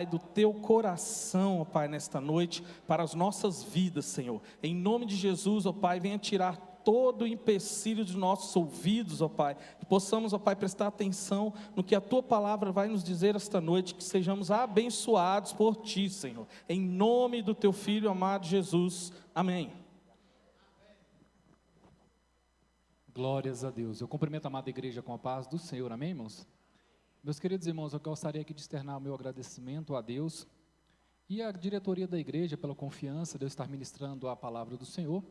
do teu coração, ó Pai, nesta noite, para as nossas vidas, Senhor. Em nome de Jesus, ó Pai, venha tirar todo o empecilho de nossos ouvidos, ó Pai, que possamos, ó Pai, prestar atenção no que a Tua palavra vai nos dizer esta noite, que sejamos abençoados por Ti, Senhor, em nome do Teu Filho amado Jesus, amém. Glórias a Deus. Eu cumprimento a amada igreja com a paz do Senhor, amém, irmãos? Meus queridos irmãos, eu gostaria aqui de externar o meu agradecimento a Deus e à diretoria da igreja pela confiança de eu estar ministrando a palavra do Senhor.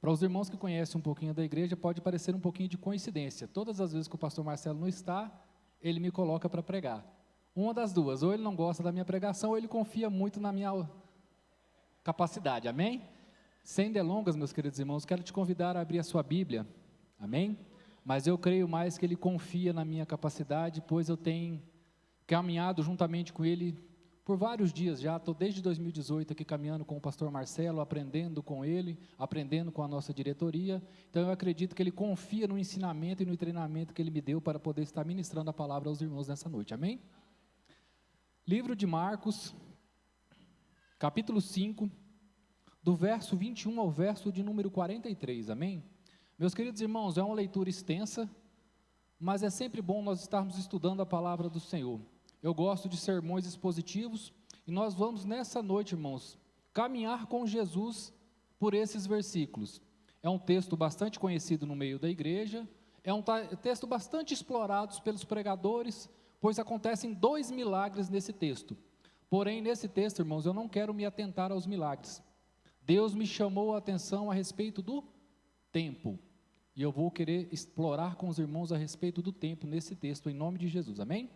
Para os irmãos que conhecem um pouquinho da igreja, pode parecer um pouquinho de coincidência. Todas as vezes que o pastor Marcelo não está, ele me coloca para pregar. Uma das duas, ou ele não gosta da minha pregação, ou ele confia muito na minha capacidade, amém? Sem delongas, meus queridos irmãos, quero te convidar a abrir a sua Bíblia, amém? Mas eu creio mais que ele confia na minha capacidade, pois eu tenho caminhado juntamente com ele por vários dias já. Estou desde 2018 aqui caminhando com o pastor Marcelo, aprendendo com ele, aprendendo com a nossa diretoria. Então eu acredito que ele confia no ensinamento e no treinamento que ele me deu para poder estar ministrando a palavra aos irmãos nessa noite, amém? Livro de Marcos, capítulo 5, do verso 21 ao verso de número 43, amém? Meus queridos irmãos, é uma leitura extensa, mas é sempre bom nós estarmos estudando a palavra do Senhor. Eu gosto de sermões expositivos, e nós vamos nessa noite, irmãos, caminhar com Jesus por esses versículos. É um texto bastante conhecido no meio da igreja, é um texto bastante explorado pelos pregadores, pois acontecem 2 milagres nesse texto. Porém, nesse texto, irmãos, eu não quero me atentar aos milagres. Deus me chamou a atenção a respeito do tempo, e eu vou querer explorar com os irmãos a respeito do tempo nesse texto, em nome de Jesus, amém?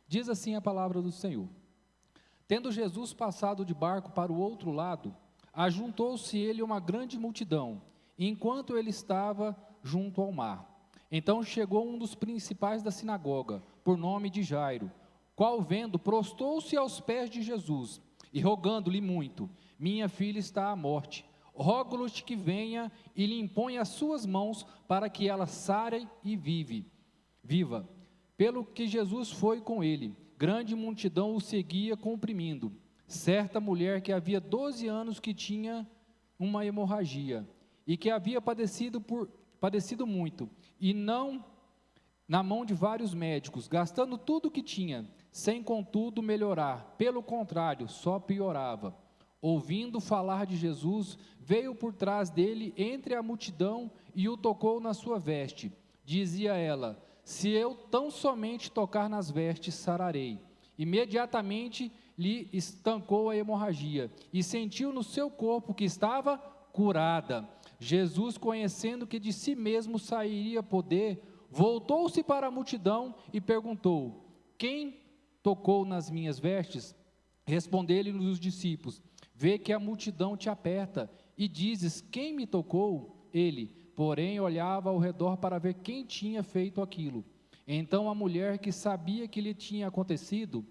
Diz assim a palavra do Senhor: tendo Jesus passado de barco para o outro lado, ajuntou-se ele uma grande multidão, enquanto ele estava junto ao mar. Então chegou um dos principais da sinagoga, por nome de Jairo, qual vendo, prostrou-se aos pés de Jesus, e rogando-lhe muito: minha filha está à morte, rogo-lhe que venha e lhe imponha as suas mãos para que ela sare e viva. Pelo que Jesus foi com ele, grande multidão o seguia comprimindo. Certa mulher que havia 12 anos que tinha uma hemorragia, e que havia padecido muito, e não na mão de vários médicos, gastando tudo o que tinha, sem contudo melhorar, pelo contrário, só piorava. Ouvindo falar de Jesus, veio por trás dele entre a multidão e o tocou na sua veste. Dizia ela: se eu tão somente tocar nas vestes, sararei. Imediatamente lhe estancou a hemorragia e sentiu no seu corpo que estava curada. Jesus, conhecendo que de si mesmo sairia poder, voltou-se para a multidão e perguntou: quem tocou nas minhas vestes? Responderam-lhe os discípulos: vê que a multidão te aperta, e dizes: quem me tocou? Ele, porém, olhava ao redor para ver quem tinha feito aquilo. Então a mulher, que sabia que lhe tinha acontecido,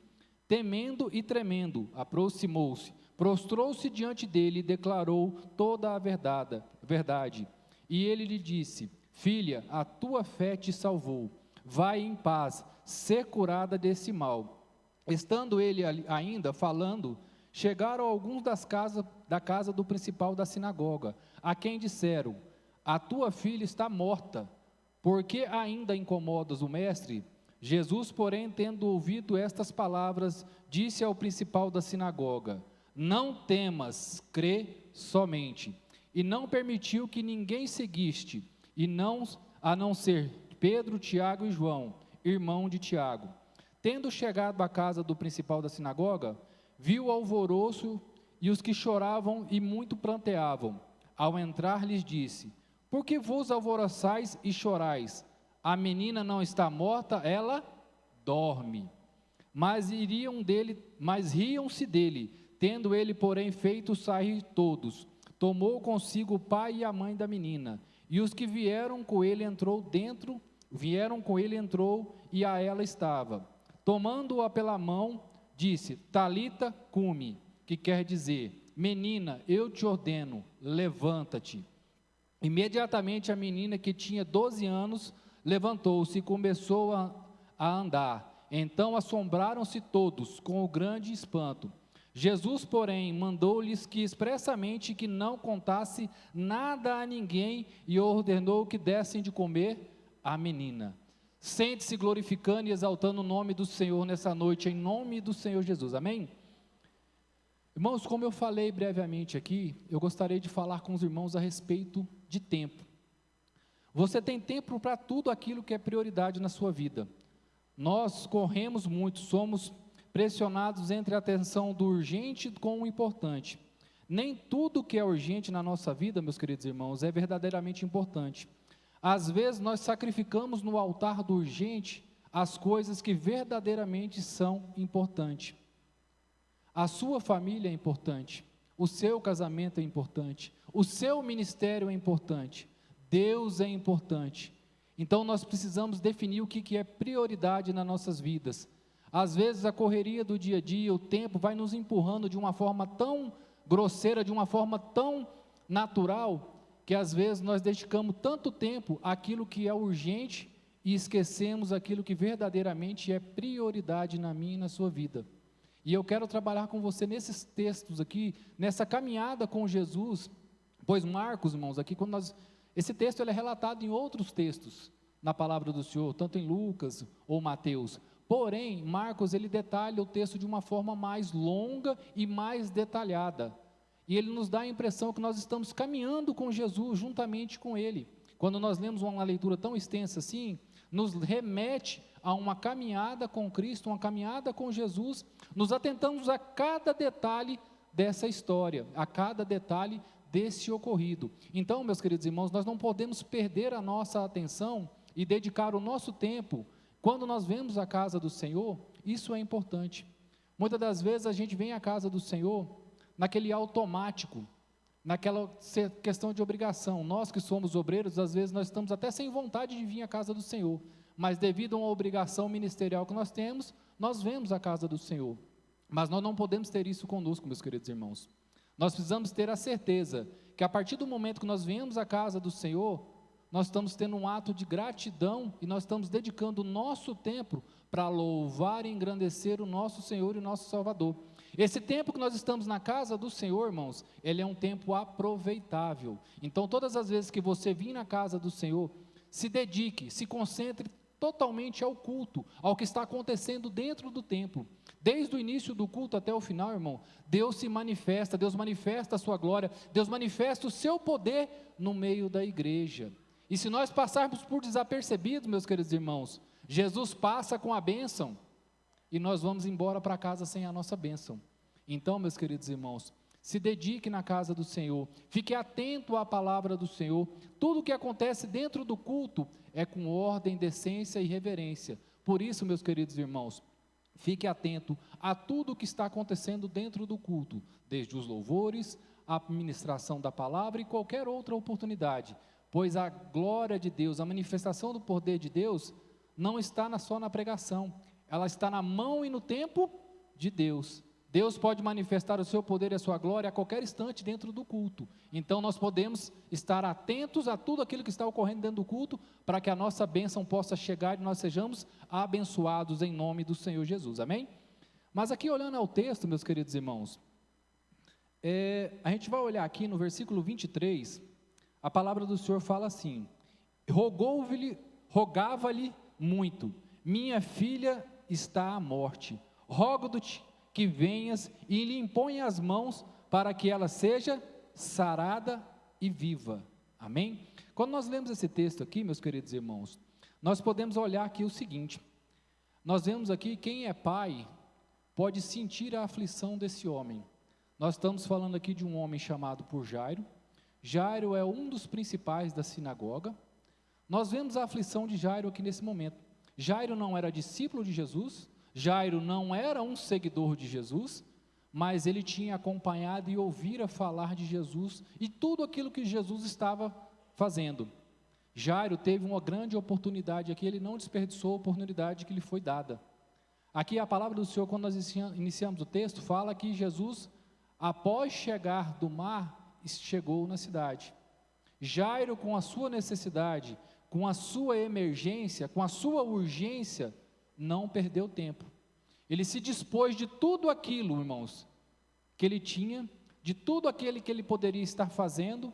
temendo e tremendo, aproximou-se, prostrou-se diante dele e declarou toda a verdade. E ele lhe disse: filha, a tua fé te salvou, vai em paz, ser curada desse mal. Estando ele ainda falando, chegaram alguns da casa do principal da sinagoga, a quem disseram: a tua filha está morta, por que ainda incomodas o mestre? Jesus, porém, tendo ouvido estas palavras, disse ao principal da sinagoga: não temas, crê somente. E não permitiu que ninguém seguisse, a não ser Pedro, Tiago e João, irmão de Tiago. Tendo chegado à casa do principal da sinagoga, viu o alvoroço e os que choravam e muito pranteavam. Ao entrar, lhes disse: por que vos alvoroçais e chorais? A menina não está morta, ela dorme. Mas riam-se dele, tendo ele, porém, feito sair todos. Tomou consigo o pai e a mãe da menina, e os que vieram com ele entrou, e a ela estava. Tomando-a pela mão, disse: Talita cumi, que quer dizer: menina, eu te ordeno, levanta-te. Imediatamente a menina, que tinha 12 anos, levantou-se e começou a andar, Então assombraram-se todos com o grande espanto. Jesus, porém, mandou-lhes que expressamente que não contasse nada a ninguém e ordenou que dessem de comer à menina. Sente-se glorificando e exaltando o nome do Senhor nessa noite, em nome do Senhor Jesus, amém? Irmãos, como eu falei brevemente aqui, eu gostaria de falar com os irmãos a respeito de tempo. Você tem tempo para tudo aquilo que é prioridade na sua vida. Nós corremos muito, somos pressionados entre a atenção do urgente com o importante. Nem tudo que é urgente na nossa vida, meus queridos irmãos, é verdadeiramente importante. Às vezes nós sacrificamos no altar do urgente as coisas que verdadeiramente são importantes. A sua família é importante, o seu casamento é importante, o seu ministério é importante, Deus é importante. Então nós precisamos definir o que é prioridade nas nossas vidas. Às vezes a correria do dia a dia, o tempo vai nos empurrando de uma forma tão grosseira, de uma forma tão natural, que às vezes nós dedicamos tanto tempo àquilo que é urgente e esquecemos aquilo que verdadeiramente é prioridade na minha e na sua vida. E eu quero trabalhar com você nesses textos aqui, nessa caminhada com Jesus, pois Marcos, irmãos, aqui esse texto ele é relatado em outros textos na palavra do Senhor, tanto em Lucas ou Mateus. Porém, Marcos ele detalha o texto de uma forma mais longa e mais detalhada. E ele nos dá a impressão que nós estamos caminhando com Jesus, juntamente com ele. Quando nós lemos uma leitura tão extensa assim, nos remete a uma caminhada com Cristo, uma caminhada com Jesus, nos atentamos a cada detalhe dessa história, a cada detalhe desse ocorrido. Então, meus queridos irmãos, nós não podemos perder a nossa atenção e dedicar o nosso tempo, quando nós vemos a casa do Senhor, isso é importante. Muitas das vezes a gente vem à casa do Senhor naquele automático, naquela questão de obrigação. Nós que somos obreiros, às vezes nós estamos até sem vontade de vir à casa do Senhor, mas devido a uma obrigação ministerial que nós temos, nós vemos a casa do Senhor. Mas nós não podemos ter isso conosco, meus queridos irmãos. Nós precisamos ter a certeza que a partir do momento que nós viemos à casa do Senhor, nós estamos tendo um ato de gratidão e nós estamos dedicando o nosso tempo para louvar e engrandecer o nosso Senhor e nosso Salvador. Esse tempo que nós estamos na casa do Senhor, irmãos, ele é um tempo aproveitável. Então, todas as vezes que você vir na casa do Senhor, se dedique, se concentre totalmente ao culto, ao que está acontecendo dentro do templo. Desde o início do culto até o final, irmão, Deus se manifesta, Deus manifesta a sua glória, Deus manifesta o seu poder no meio da igreja. E se nós passarmos por desapercebidos, meus queridos irmãos, Jesus passa com a bênção e nós vamos embora para casa sem a nossa bênção. Então, meus queridos irmãos, se dedique na casa do Senhor, fique atento à palavra do Senhor. Tudo o que acontece dentro do culto é com ordem, decência e reverência. Por isso, meus queridos irmãos, fique atento a tudo o que está acontecendo dentro do culto, desde os louvores, a ministração da palavra e qualquer outra oportunidade, pois a glória de Deus, a manifestação do poder de Deus, não está só na pregação, ela está na mão e no tempo de Deus. Deus pode manifestar o seu poder e a sua glória a qualquer instante dentro do culto. Então nós podemos estar atentos a tudo aquilo que está ocorrendo dentro do culto, para que a nossa bênção possa chegar e nós sejamos abençoados em nome do Senhor Jesus, amém? Mas aqui olhando ao texto, meus queridos irmãos, a gente vai olhar aqui no versículo 23, a palavra do Senhor fala assim: rogava-lhe muito, minha filha está à morte, rogo-te que venhas e lhe impõe as mãos para que ela seja sarada e viva, amém? Quando nós lemos esse texto aqui, meus queridos irmãos, nós podemos olhar aqui o seguinte, nós vemos aqui quem é pai pode sentir a aflição desse homem. Nós estamos falando aqui de um homem chamado por Jairo. Jairo é um dos principais da sinagoga. Nós vemos a aflição de Jairo aqui nesse momento. Jairo não era discípulo de Jesus, Jairo não era um seguidor de Jesus, mas ele tinha acompanhado e ouvira falar de Jesus e tudo aquilo que Jesus estava fazendo. Jairo teve uma grande oportunidade aqui, ele não desperdiçou a oportunidade que lhe foi dada. Aqui a palavra do Senhor, quando nós iniciamos o texto, fala que Jesus, após chegar do mar, chegou na cidade. Jairo, com a sua necessidade, com a sua emergência, com a sua urgência, não perdeu tempo. Ele se dispôs de tudo aquilo, irmãos, que ele tinha, de tudo aquilo que ele poderia estar fazendo,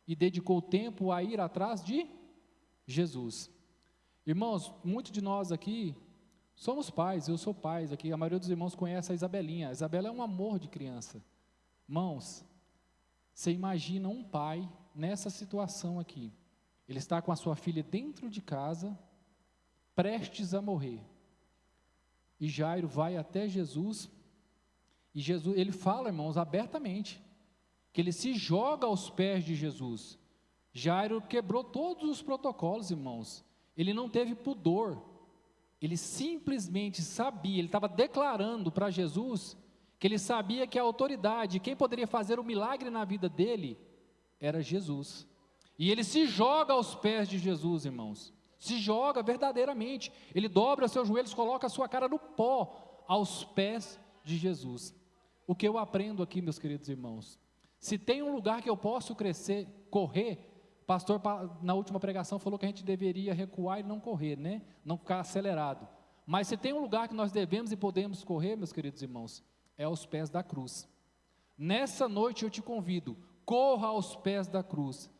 e dedicou tempo a ir atrás de Jesus. Irmãos, muitos de nós aqui somos pais, eu sou pai aqui, a maioria dos irmãos conhece a Isabelinha. A Isabela é um amor de criança. Irmãos, você imagina um pai nessa situação aqui, ele está com a sua filha dentro de casa, prestes a morrer, e Jairo vai até Jesus, e Jesus, ele fala, irmãos, abertamente, que ele se joga aos pés de Jesus. Jairo quebrou todos os protocolos, irmãos, ele não teve pudor, ele simplesmente sabia, ele estava declarando para Jesus, que ele sabia que a autoridade, quem poderia fazer o milagre na vida dele, era Jesus, e ele se joga aos pés de Jesus, irmãos, se joga verdadeiramente, ele dobra seus joelhos, coloca a sua cara no pó, aos pés de Jesus. O que eu aprendo aqui, meus queridos irmãos, se tem um lugar que eu posso crescer, correr, pastor na última pregação falou que a gente deveria recuar e não correr, né? Não ficar acelerado, mas se tem um lugar que nós devemos e podemos correr, meus queridos irmãos, é aos pés da cruz. Nessa noite eu te convido, corra aos pés da cruz,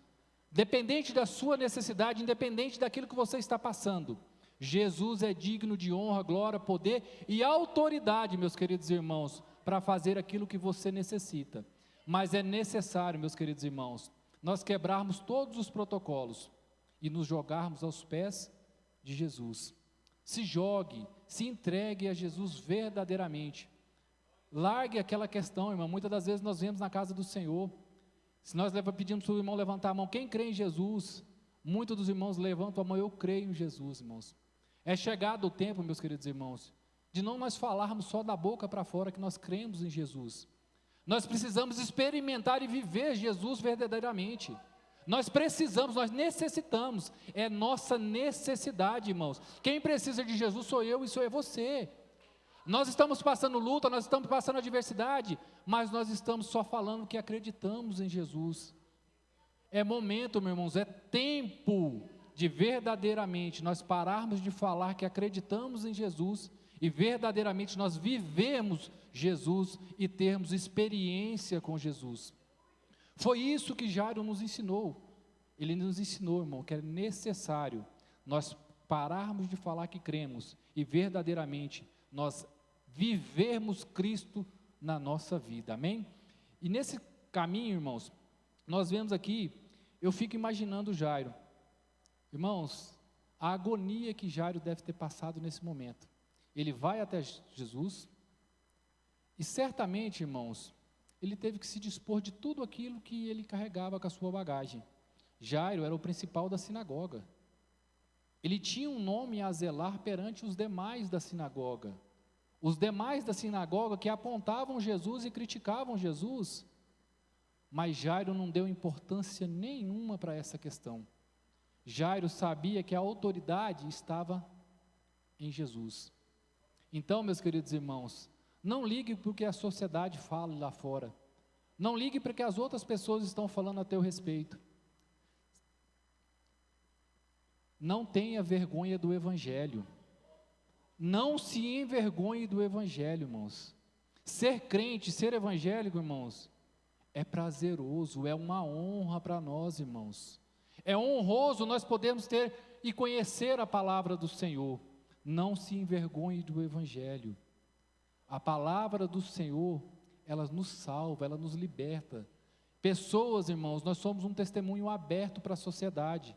dependente da sua necessidade, independente daquilo que você está passando, Jesus é digno de honra, glória, poder e autoridade, meus queridos irmãos, para fazer aquilo que você necessita, mas é necessário, meus queridos irmãos, nós quebrarmos todos os protocolos, e nos jogarmos aos pés de Jesus. Se jogue, se entregue a Jesus verdadeiramente, largue aquela questão, irmão, muitas das vezes nós vemos na casa do Senhor, se nós pedimos para o irmão levantar a mão, quem crê em Jesus? Muitos dos irmãos levantam a mão, eu creio em Jesus, irmãos. É chegado o tempo, meus queridos irmãos, de não nós falarmos só da boca para fora que nós cremos em Jesus. Nós precisamos experimentar e viver Jesus verdadeiramente. Nós precisamos, nós necessitamos, é nossa necessidade, irmãos. Quem precisa de Jesus sou eu e sou você. Nós estamos passando luta, nós estamos passando adversidade, mas nós estamos só falando que acreditamos em Jesus. É momento, meus irmãos, é tempo de verdadeiramente nós pararmos de falar que acreditamos em Jesus e verdadeiramente nós vivemos Jesus e termos experiência com Jesus. Foi isso que Jairo nos ensinou. Ele nos ensinou, irmão, que é necessário nós pararmos de falar que cremos e verdadeiramente nós vivermos Cristo na nossa vida, amém? E nesse caminho, irmãos, nós vemos aqui, eu fico imaginando Jairo, irmãos, a agonia que Jairo deve ter passado nesse momento. Ele vai até Jesus, e certamente, irmãos, ele teve que se dispor de tudo aquilo que ele carregava com a sua bagagem. Jairo era o principal da sinagoga, ele tinha um nome a zelar perante os demais da sinagoga. Os demais da sinagoga que apontavam Jesus e criticavam Jesus, mas Jairo não deu importância nenhuma para essa questão. Jairo sabia que a autoridade estava em Jesus. Então, meus queridos irmãos, não ligue para o que a sociedade fala lá fora, não ligue para o que as outras pessoas estão falando a teu respeito. Não tenha vergonha do Evangelho. Não se envergonhe do Evangelho, irmãos. Ser crente, ser evangélico, irmãos, é prazeroso, é uma honra para nós, irmãos. É honroso nós podemos ter e conhecer a palavra do Senhor. Não se envergonhe do Evangelho. A palavra do Senhor, ela nos salva, ela nos liberta. Pessoas, irmãos, nós somos um testemunho aberto para a sociedade.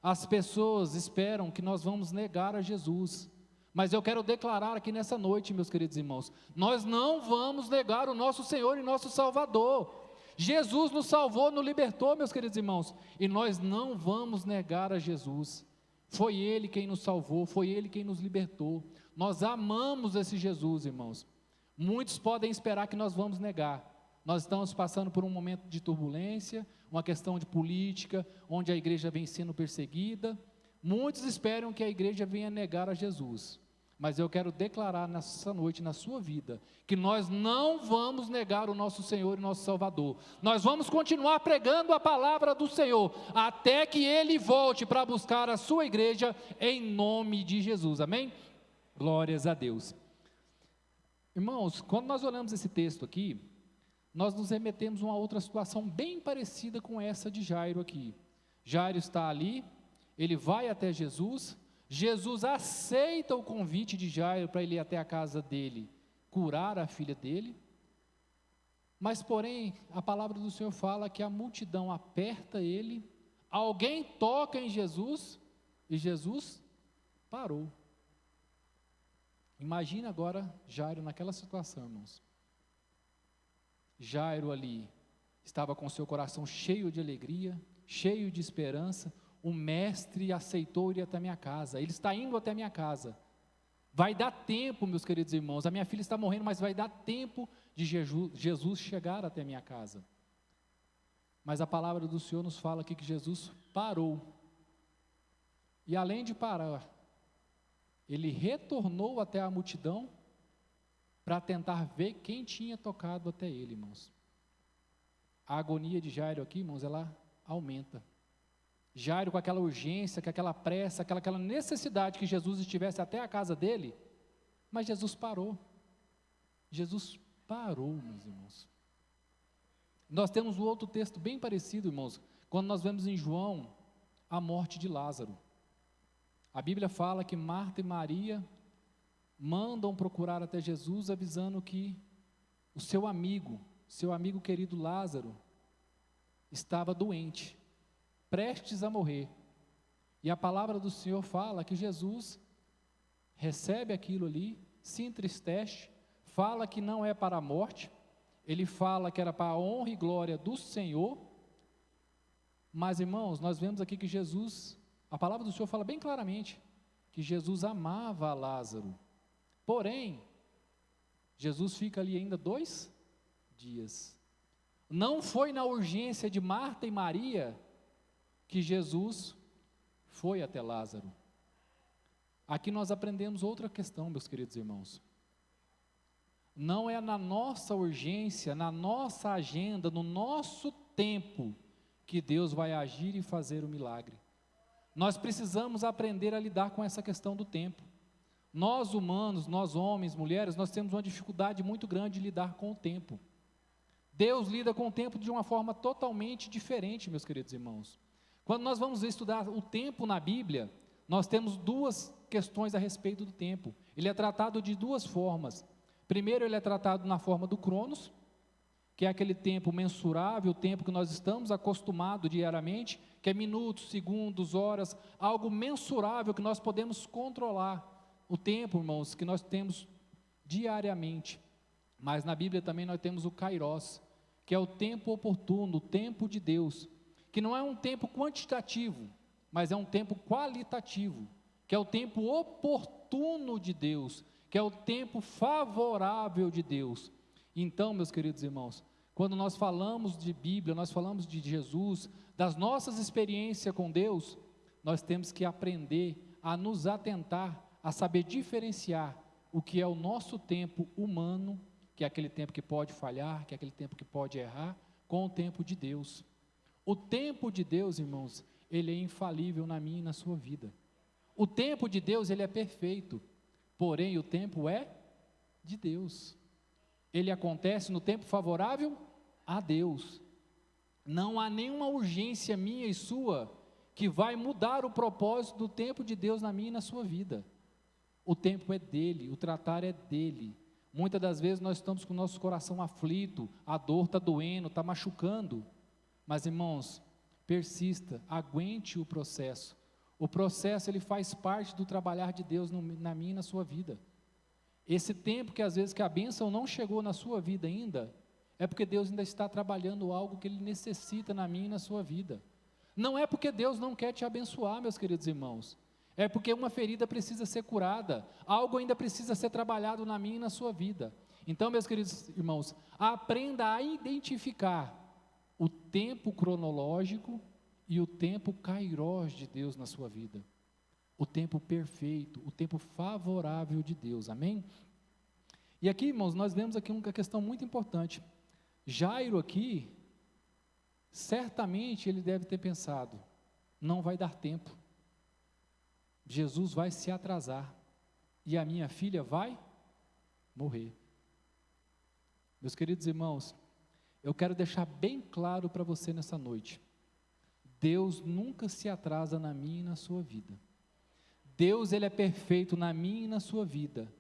As pessoas esperam que nós vamos negar a Jesus. Mas eu quero declarar aqui nessa noite, meus queridos irmãos, nós não vamos negar o nosso Senhor e nosso Salvador. Jesus nos salvou, nos libertou, meus queridos irmãos, e nós não vamos negar a Jesus. Foi Ele quem nos salvou, foi Ele quem nos libertou. Nós amamos esse Jesus, irmãos. Muitos podem esperar que nós vamos negar. Nós estamos passando por um momento de turbulência, uma questão de política, onde a igreja vem sendo perseguida. Muitos esperam que a igreja venha negar a Jesus. Mas eu quero declarar nessa noite, na sua vida, que nós não vamos negar o nosso Senhor e nosso Salvador. Nós vamos continuar pregando a palavra do Senhor, até que Ele volte para buscar a sua igreja, em nome de Jesus, amém? Glórias a Deus. Irmãos, quando nós olhamos esse texto aqui, nós nos remetemos a uma outra situação bem parecida com essa de Jairo aqui. Jairo está ali, ele vai até Jesus, Jesus aceita o convite de Jairo para ele ir até a casa dele, curar a filha dele, mas porém, a palavra do Senhor fala que a multidão aperta ele, alguém toca em Jesus, e Jesus parou. Imagina agora Jairo naquela situação, irmãos. Jairo ali estava com seu coração cheio de alegria, cheio de esperança. O mestre aceitou ir até a minha casa, ele está indo até a minha casa. Vai dar tempo, meus queridos irmãos, a minha filha está morrendo, mas vai dar tempo de Jesus chegar até a minha casa. Mas a palavra do Senhor nos fala aqui que Jesus parou. E além de parar, ele retornou até a multidão para tentar ver quem tinha tocado até ele, irmãos. A agonia de Jairo aqui, irmãos, ela aumenta. Jairo com aquela urgência, com aquela pressa, aquela necessidade que Jesus estivesse até a casa dele, mas Jesus parou. Jesus parou, meus irmãos. Nós temos um outro texto bem parecido, irmãos, quando nós vemos em João a morte de Lázaro. A Bíblia fala que Marta e Maria mandam procurar até Jesus, avisando que o seu amigo querido Lázaro, estava doente, prestes a morrer. E a palavra do Senhor fala que Jesus recebe aquilo ali, se entristece, fala que não é para a morte, ele fala que era para a honra e glória do Senhor. Mas, irmãos, nós vemos aqui que Jesus, a palavra do Senhor fala bem claramente, que Jesus amava a Lázaro. Porém, Jesus fica ali ainda 2 dias. Não foi na urgência de Marta e Maria que Jesus foi até Lázaro. Aqui nós aprendemos outra questão, meus queridos irmãos. Não é na nossa urgência, na nossa agenda, no nosso tempo, que Deus vai agir e fazer o milagre. Nós precisamos aprender a lidar com essa questão do tempo. Nós humanos, nós homens, mulheres, nós temos uma dificuldade muito grande de lidar com o tempo. Deus lida com o tempo de uma forma totalmente diferente, meus queridos irmãos. Quando nós vamos estudar o tempo na Bíblia, nós temos 2 questões a respeito do tempo. Ele é tratado de 2 formas. Primeiro, ele é tratado na forma do Cronos, que é aquele tempo mensurável, o tempo que nós estamos acostumados diariamente, que é minutos, segundos, horas, algo mensurável que nós podemos controlar. O tempo, irmãos, que nós temos diariamente. Mas na Bíblia também nós temos o Kairos, que é o tempo oportuno, o tempo de Deus, que não é um tempo quantitativo, mas é um tempo qualitativo, que é o tempo oportuno de Deus, que é o tempo favorável de Deus. Então, meus queridos irmãos, quando nós falamos de Bíblia, nós falamos de Jesus, das nossas experiências com Deus, nós temos que aprender a nos atentar, a saber diferenciar o que é o nosso tempo humano, que é aquele tempo que pode falhar, que é aquele tempo que pode errar, com o tempo de Deus. O tempo de Deus, irmãos, ele é infalível na minha e na sua vida. O tempo de Deus, ele é perfeito, porém o tempo é de Deus. Ele acontece no tempo favorável a Deus. Não há nenhuma urgência minha e sua que vai mudar o propósito do tempo de Deus na minha e na sua vida. O tempo é dele, o tratar é dele. Muitas das vezes nós estamos com o nosso coração aflito, a dor está doendo, está machucando. Mas, irmãos, persista, aguente o processo. O processo, ele faz parte do trabalhar de Deus na minha e na sua vida. Esse tempo que às vezes que a bênção não chegou na sua vida ainda, é porque Deus ainda está trabalhando algo que Ele necessita na minha e na sua vida. Não é porque Deus não quer te abençoar, meus queridos irmãos. É porque uma ferida precisa ser curada, algo ainda precisa ser trabalhado na minha e na sua vida. Então, meus queridos irmãos, aprenda a identificar o tempo cronológico e o tempo kairós de Deus na sua vida. O tempo perfeito, o tempo favorável de Deus, amém? E aqui, irmãos, nós vemos aqui uma questão muito importante. Jairo aqui, certamente ele deve ter pensado, não vai dar tempo, Jesus vai se atrasar, e a minha filha vai morrer. Meus queridos irmãos, eu quero deixar bem claro para você nessa noite: Deus nunca se atrasa na minha e na sua vida. Deus, Ele é perfeito na minha e na sua vida.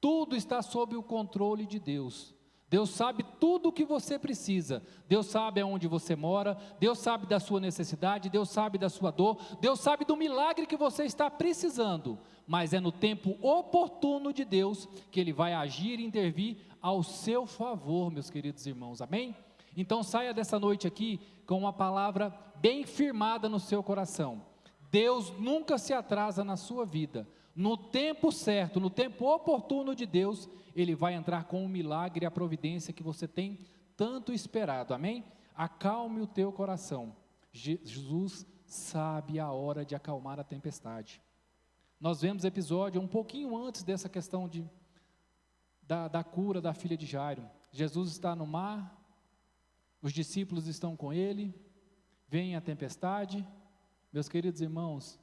Tudo está sob o controle de Deus. Deus sabe tudo o que você precisa. Deus sabe aonde você mora. Deus sabe da sua necessidade. Deus sabe da sua dor. Deus sabe do milagre que você está precisando. Mas é no tempo oportuno de Deus que Ele vai agir e intervir ao seu favor, meus queridos irmãos. Amém? Então saia dessa noite aqui com uma palavra bem firmada no seu coração. Deus nunca se atrasa na sua vida. No tempo certo, no tempo oportuno de Deus, Ele vai entrar com o milagre e a providência que você tem tanto esperado, amém? Acalme o teu coração. Jesus sabe a hora de acalmar a tempestade. Nós vemos episódio um pouquinho antes dessa questão da cura da filha de Jairo. Jesus está no mar, os discípulos estão com Ele, vem a tempestade. Meus queridos irmãos,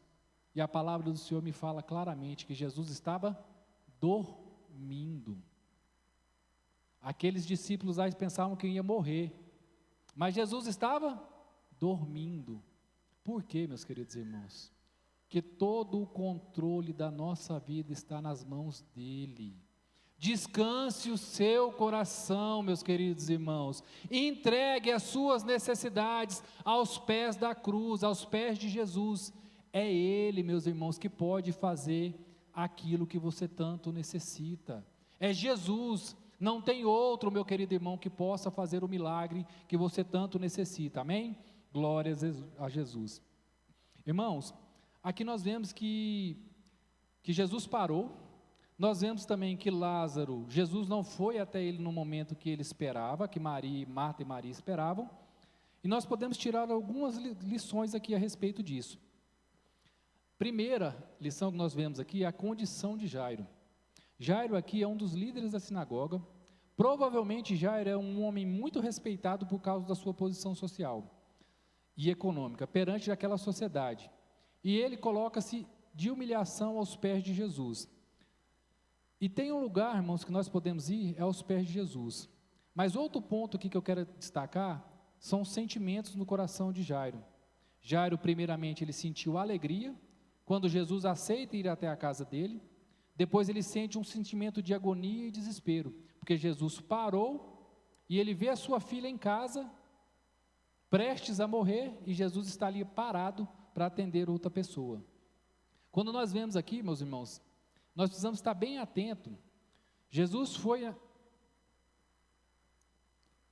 e a palavra do Senhor me fala claramente que Jesus estava dormindo. Aqueles discípulos lá pensavam que ia morrer, mas Jesus estava dormindo. Por quê, meus queridos irmãos? Que todo o controle da nossa vida está nas mãos dEle. Descanse o seu coração, meus queridos irmãos. Entregue as suas necessidades aos pés da cruz, aos pés de Jesus. É Ele, meus irmãos, que pode fazer aquilo que você tanto necessita. É Jesus, não tem outro, meu querido irmão, que possa fazer o milagre que você tanto necessita. Amém? Glórias a Jesus. Irmãos, aqui nós vemos que Jesus parou. Nós vemos também que Lázaro, Jesus não foi até ele no momento que ele esperava, que Marta e Maria esperavam. E nós podemos tirar algumas lições aqui a respeito disso. Primeira lição que nós vemos aqui é a condição de Jairo. Jairo aqui é um dos líderes da sinagoga. Provavelmente Jairo é um homem muito respeitado por causa da sua posição social e econômica perante aquela sociedade. E ele coloca-se de humilhação aos pés de Jesus. E tem um lugar, irmãos, que nós podemos ir, é aos pés de Jesus. Mas outro ponto aqui que eu quero destacar são os sentimentos no coração de Jairo. Jairo, primeiramente, ele sentiu alegria quando Jesus aceita ir até a casa dele. Depois ele sente um sentimento de agonia e desespero, porque Jesus parou e ele vê a sua filha em casa, prestes a morrer, e Jesus está ali parado para atender outra pessoa. Quando nós vemos aqui, meus irmãos, nós precisamos estar bem atento. Jesus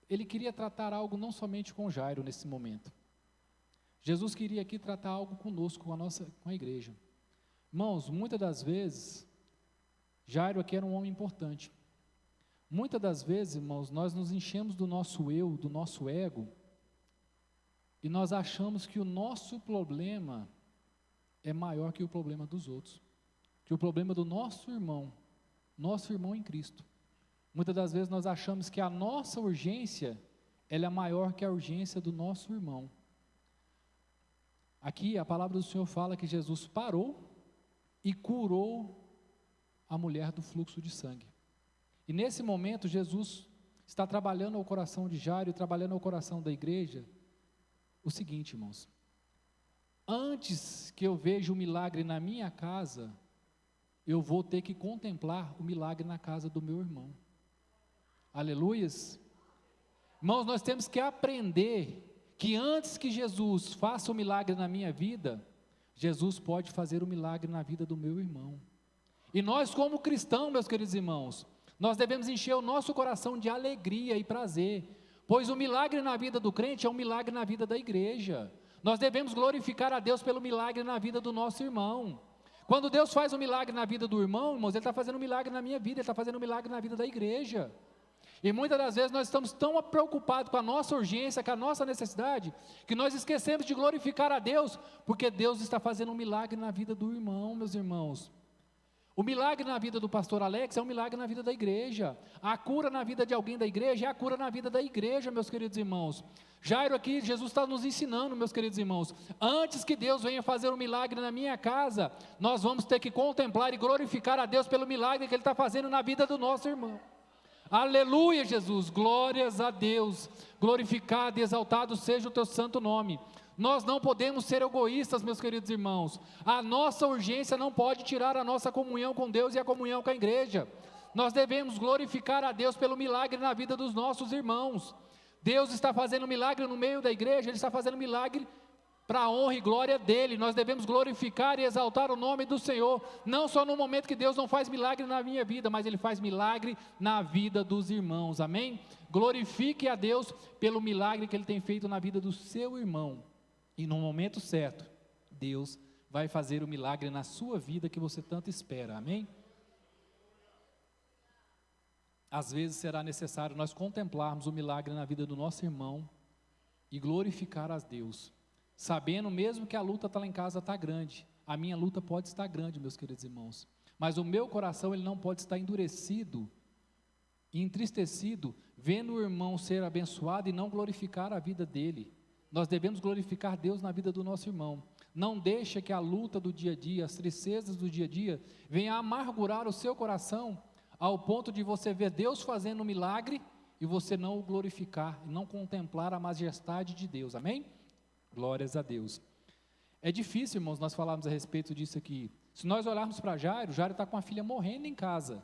ele queria tratar algo não somente com Jairo nesse momento. Jesus queria aqui tratar algo conosco, com a igreja. Irmãos, muitas das vezes, Jairo aqui era um homem importante. Muitas das vezes, irmãos, nós nos enchemos do nosso eu, do nosso ego, e nós achamos que o nosso problema é maior que o problema dos outros, que o problema do nosso irmão em Cristo. Muitas das vezes nós achamos que a nossa urgência, ela é maior que a urgência do nosso irmão. Aqui a palavra do Senhor fala que Jesus parou e curou a mulher do fluxo de sangue. E nesse momento Jesus está trabalhando ao coração de Jairo, trabalhando ao coração da igreja, o seguinte, irmãos: antes que eu veja o milagre na minha casa, eu vou ter que contemplar o milagre na casa do meu irmão. Aleluias. Irmãos, nós temos que aprender que antes que Jesus faça o milagre na minha vida, Jesus pode fazer o milagre na vida do meu irmão. E nós, como cristãos, meus queridos irmãos, nós devemos encher o nosso coração de alegria e prazer, pois o milagre na vida do crente é um milagre na vida da igreja. Nós devemos glorificar a Deus pelo milagre na vida do nosso irmão. Quando Deus faz um milagre na vida do irmão, irmãos, Ele está fazendo um milagre na minha vida, Ele está fazendo um milagre na vida da igreja. E muitas das vezes nós estamos tão preocupados com a nossa urgência, com a nossa necessidade, que nós esquecemos de glorificar a Deus, porque Deus está fazendo um milagre na vida do irmão, meus irmãos. O milagre na vida do pastor Alex é um milagre na vida da igreja. A cura na vida de alguém da igreja é a cura na vida da igreja, meus queridos irmãos. Jairo aqui, Jesus está nos ensinando, meus queridos irmãos, antes que Deus venha fazer um milagre na minha casa, nós vamos ter que contemplar e glorificar a Deus pelo milagre que Ele está fazendo na vida do nosso irmão. Aleluia, Jesus, glórias a Deus, glorificado e exaltado seja o teu santo nome. Nós não podemos ser egoístas, meus queridos irmãos. A nossa urgência não pode tirar a nossa comunhão com Deus e a comunhão com a igreja. Nós devemos glorificar a Deus pelo milagre na vida dos nossos irmãos. Deus está fazendo milagre no meio da igreja, Ele está fazendo milagre para a honra e glória dEle. Nós devemos glorificar e exaltar o nome do Senhor, não só no momento que Deus não faz milagre na minha vida, mas Ele faz milagre na vida dos irmãos, amém? Glorifique a Deus pelo milagre que Ele tem feito na vida do seu irmão. E no momento certo, Deus vai fazer o milagre na sua vida que você tanto espera, amém? Às vezes será necessário nós contemplarmos o milagre na vida do nosso irmão e glorificar a Deus, sabendo mesmo que a luta lá em casa está grande. A minha luta pode estar grande, meus queridos irmãos, mas o meu coração ele não pode estar endurecido e entristecido, vendo o irmão ser abençoado e não glorificar a vida dele. Nós devemos glorificar Deus na vida do nosso irmão. Não deixe que a luta do dia a dia, as tristezas do dia a dia, venha amargurar o seu coração, ao ponto de você ver Deus fazendo um milagre, e você não o glorificar, não contemplar a majestade de Deus, amém? Glórias a Deus. É difícil, irmãos, nós falarmos a respeito disso aqui. Se nós olharmos para Jairo, Jairo está com a filha morrendo em casa,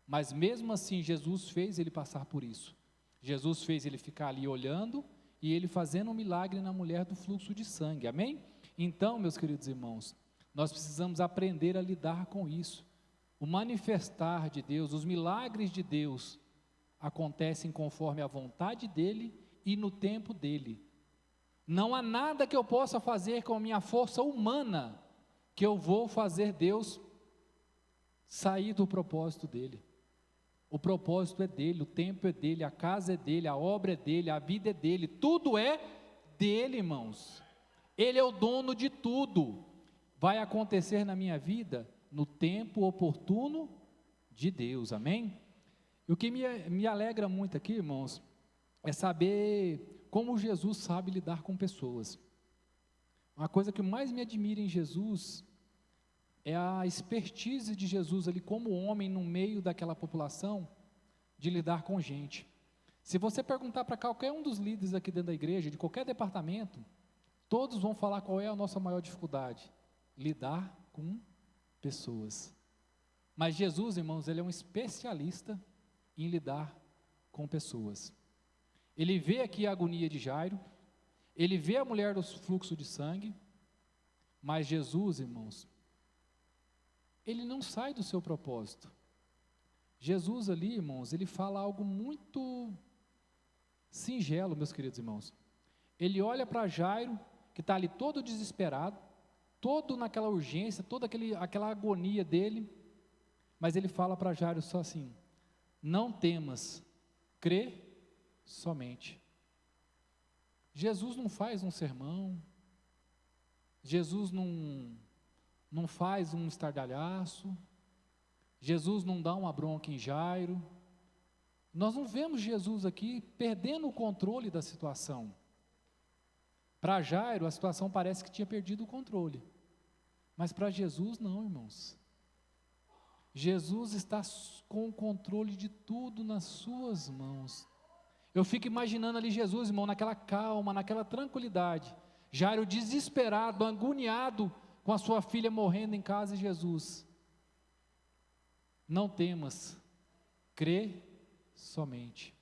mas mesmo assim Jesus fez ele passar por isso. Jesus fez ele ficar ali olhando, e ele fazendo um milagre na mulher do fluxo de sangue, amém? Então, meus queridos irmãos, nós precisamos aprender a lidar com isso. O manifestar de Deus, os milagres de Deus, acontecem conforme a vontade dEle e no tempo dEle. Não há nada que eu possa fazer com a minha força humana, que eu vou fazer Deus sair do propósito dEle. O propósito é dEle, o tempo é dEle, a casa é dEle, a obra é dEle, a vida é dEle, tudo é dEle, irmãos. Ele é o dono de tudo. Vai acontecer na minha vida no tempo oportuno de Deus, amém? E o que me alegra muito aqui, irmãos, é saber como Jesus sabe lidar com pessoas. Uma coisa que mais me admira em Jesus é a expertise de Jesus ali como homem no meio daquela população, de lidar com gente. Se você perguntar para qualquer um dos líderes aqui dentro da igreja, de qualquer departamento, todos vão falar qual é a nossa maior dificuldade: lidar com pessoas. Mas Jesus, irmãos, Ele é um especialista em lidar com pessoas. Ele vê aqui a agonia de Jairo, Ele vê a mulher do fluxo de sangue, mas Jesus, irmãos, Ele não sai do seu propósito. Jesus ali, irmãos, Ele fala algo muito singelo, meus queridos irmãos. Ele olha para Jairo, que está ali todo desesperado, todo naquela urgência, toda aquela agonia dele, mas Ele fala para Jairo só assim: não temas, crê somente. Jesus não faz um sermão, Jesus não faz um estardalhaço, Jesus não dá uma bronca em Jairo. Nós não vemos Jesus aqui perdendo o controle da situação. Para Jairo, a situação parece que tinha perdido o controle, mas para Jesus não, irmãos. Jesus está com o controle de tudo nas suas mãos. Eu fico imaginando ali Jesus, irmão, naquela calma, naquela tranquilidade, Jairo desesperado, agoniado, com a sua filha morrendo em casa, e Jesus: não temas, crê somente.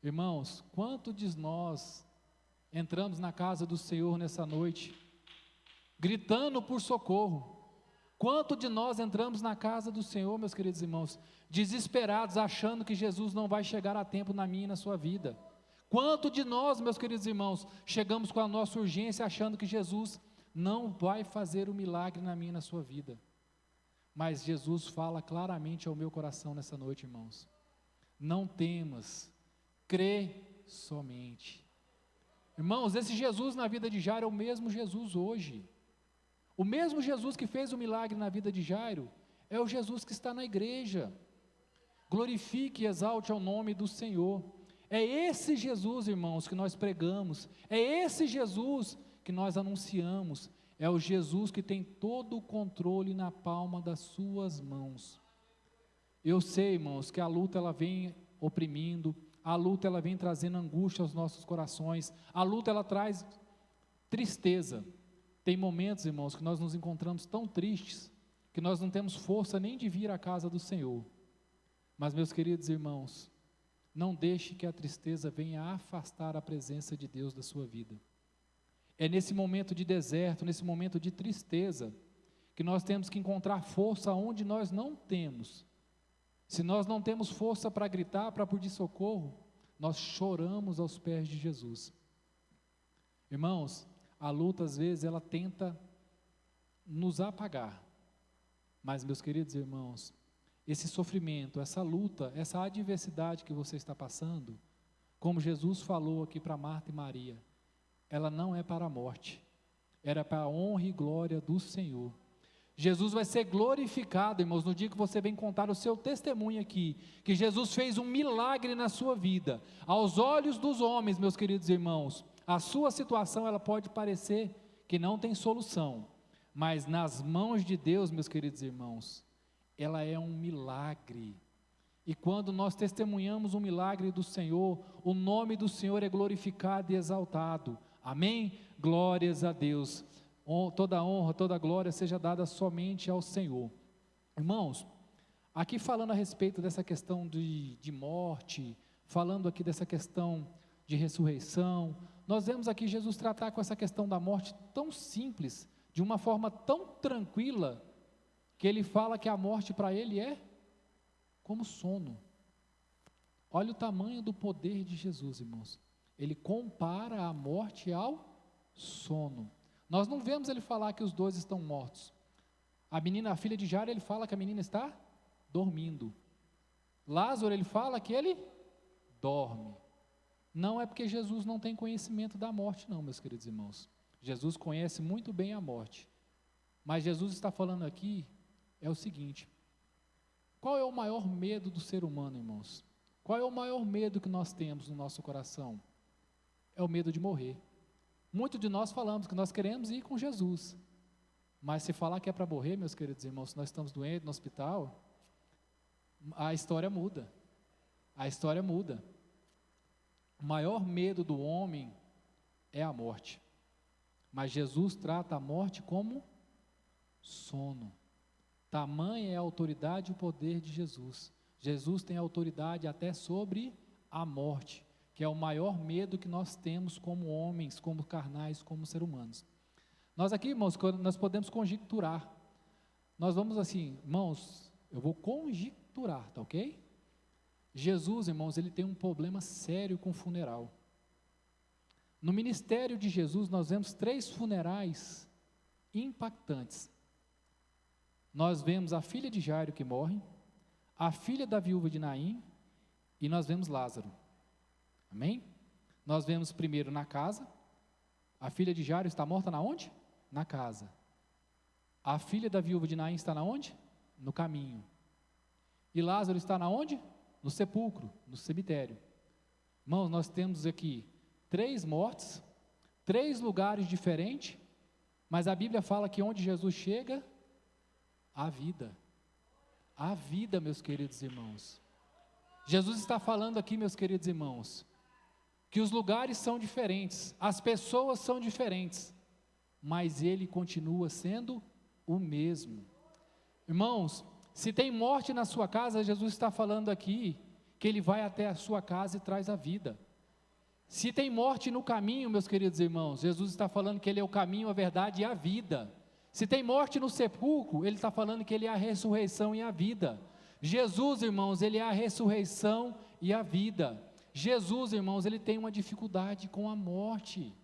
Irmãos, quanto de nós entramos na casa do Senhor nessa noite, gritando por socorro? Quanto de nós entramos na casa do Senhor, meus queridos irmãos, desesperados, achando que Jesus não vai chegar a tempo na minha e na sua vida? Quanto de nós, meus queridos irmãos, chegamos com a nossa urgência, achando que Jesus não vai fazer o milagre na minha e na sua vida? Mas Jesus fala claramente ao meu coração nessa noite, irmãos: não temas, crê somente. Irmãos, esse Jesus na vida de Jairo é o mesmo Jesus hoje. O mesmo Jesus que fez o milagre na vida de Jairo é o Jesus que está na igreja. Glorifique e exalte ao nome do Senhor. É esse Jesus, irmãos, que nós pregamos, é esse Jesus que nós anunciamos, é o Jesus que tem todo o controle na palma das suas mãos. Eu sei, irmãos, que a luta ela vem oprimindo, a luta ela vem trazendo angústia aos nossos corações, a luta ela traz tristeza. Tem momentos, irmãos, que nós nos encontramos tão tristes, que nós não temos força nem de vir à casa do Senhor. Mas, meus queridos irmãos, não deixe que a tristeza venha afastar a presença de Deus da sua vida. É nesse momento de deserto, nesse momento de tristeza, que nós temos que encontrar força onde nós não temos. Se nós não temos força para gritar, para pedir socorro, nós choramos aos pés de Jesus. Irmãos, a luta às vezes ela tenta nos apagar. Mas, meus queridos irmãos, esse sofrimento, essa luta, essa adversidade que você está passando, como Jesus falou aqui para Marta e Maria, ela não é para a morte, era para a honra e glória do Senhor. Jesus vai ser glorificado, irmãos, no dia que você vem contar o seu testemunho aqui, que Jesus fez um milagre na sua vida. Aos olhos dos homens, meus queridos irmãos, a sua situação ela pode parecer que não tem solução, mas nas mãos de Deus, meus queridos irmãos, ela é um milagre. E quando nós testemunhamos o milagre do Senhor, o nome do Senhor é glorificado e exaltado. Amém? Glórias a Deus. Toda honra, toda glória seja dada somente ao Senhor. Irmãos, aqui falando a respeito dessa questão de morte, falando aqui dessa questão de ressurreição, nós vemos aqui Jesus tratar com essa questão da morte tão simples, de uma forma tão tranquila, que ele fala que a morte para ele é como sono. Olha o tamanho do poder de Jesus, irmãos. Ele compara a morte ao sono. Nós não vemos ele falar que os dois estão mortos. A menina, a filha de Jairo, ele fala que a menina está dormindo. Lázaro, ele fala que ele dorme. Não é porque Jesus não tem conhecimento da morte, não, meus queridos irmãos. Jesus conhece muito bem a morte. Mas Jesus está falando aqui é o seguinte: qual é o maior medo do ser humano, irmãos? Qual é o maior medo que nós temos no nosso coração? É o medo de morrer. Muitos de nós falamos que nós queremos ir com Jesus, mas se falar que é para morrer, meus queridos irmãos, se nós estamos doentes no hospital, a história muda. A história muda. O maior medo do homem é a morte, mas Jesus trata a morte como sono. Tamanha é a autoridade e o poder de Jesus. Jesus tem autoridade até sobre a morte, que é o maior medo que nós temos como homens, como carnais, como seres humanos. Nós aqui, irmãos, nós podemos conjecturar. Nós vamos assim, irmãos, eu vou conjecturar, tá ok? Jesus, irmãos, ele tem um problema sério com o funeral. No ministério de Jesus, nós vemos 3 funerais impactantes. Nós vemos a filha de Jairo que morre, a filha da viúva de Naim, e nós vemos Lázaro. Amém? Nós vemos primeiro na casa, a filha de Jairo está morta na onde? Na casa. A filha da viúva de Naim está na onde? No caminho. E Lázaro está na onde? No sepulcro, no cemitério. Irmãos, nós temos aqui 3 mortes, 3 lugares diferentes, mas a Bíblia fala que onde Jesus chega, há vida. Há vida, meus queridos irmãos. Jesus está falando aqui, meus queridos irmãos, que os lugares são diferentes, as pessoas são diferentes, mas Ele continua sendo o mesmo. Irmãos, se tem morte na sua casa, Jesus está falando aqui que Ele vai até a sua casa e traz a vida. Se tem morte no caminho, meus queridos irmãos, Jesus está falando que Ele é o caminho, a verdade e a vida. Se tem morte no sepulcro, Ele está falando que Ele é a ressurreição e a vida. Jesus, irmãos, Ele é a ressurreição e a vida. Jesus, irmãos, Ele tem uma dificuldade com a morte.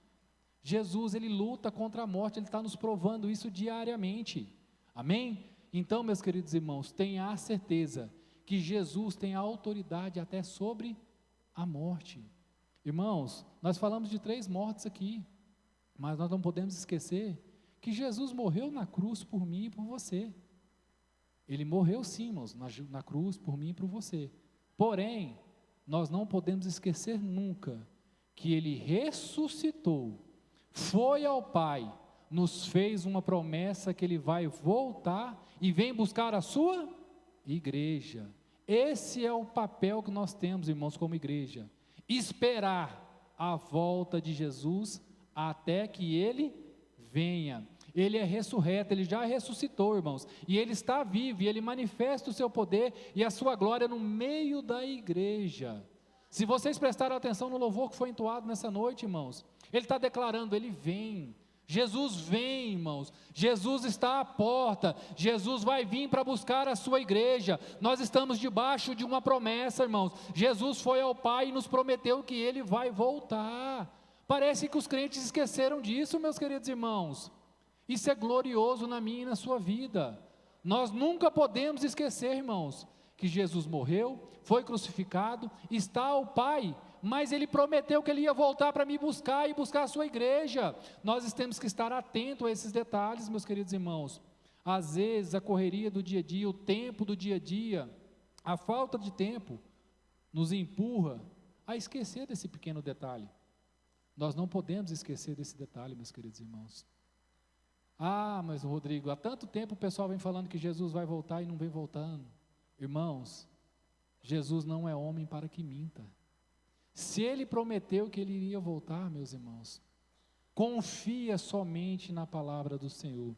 Jesus, Ele luta contra a morte, Ele está nos provando isso diariamente. Amém? Então, meus queridos irmãos, tenha a certeza que Jesus tem a autoridade até sobre a morte. Irmãos, nós falamos de 3 mortes aqui, mas nós não podemos esquecer que Jesus morreu na cruz por mim e por você. Ele morreu sim, irmãos, na cruz, por mim e por você. Porém, nós não podemos esquecer nunca que Ele ressuscitou, foi ao Pai, nos fez uma promessa que Ele vai voltar e vem buscar a sua igreja. Esse é o papel que nós temos, irmãos, como igreja. Esperar a volta de Jesus até que Ele venha. Ele é ressurreto, Ele já ressuscitou, irmãos, e Ele está vivo, e Ele manifesta o seu poder e a sua glória no meio da igreja. Se vocês prestaram atenção no louvor que foi entoado nessa noite, irmãos, Ele está declarando, Ele vem. Jesus vem, irmãos, Jesus está à porta, Jesus vai vir para buscar a sua igreja. Nós estamos debaixo de uma promessa, irmãos. Jesus foi ao Pai e nos prometeu que Ele vai voltar. Parece que os crentes esqueceram disso, meus queridos irmãos. Isso é glorioso na minha e na sua vida. Nós nunca podemos esquecer, irmãos, que Jesus morreu, foi crucificado, está ao Pai, mas Ele prometeu que Ele ia voltar para me buscar e buscar a sua igreja. Nós temos que estar atentos a esses detalhes, meus queridos irmãos. Às vezes a correria do dia a dia, o tempo do dia a dia, a falta de tempo, nos empurra a esquecer desse pequeno detalhe. Nós não podemos esquecer desse detalhe, meus queridos irmãos. Ah, mas Rodrigo, há tanto tempo o pessoal vem falando que Jesus vai voltar e não vem voltando. Irmãos, Jesus não é homem para que minta. Se Ele prometeu que Ele iria voltar, meus irmãos, confia somente na palavra do Senhor.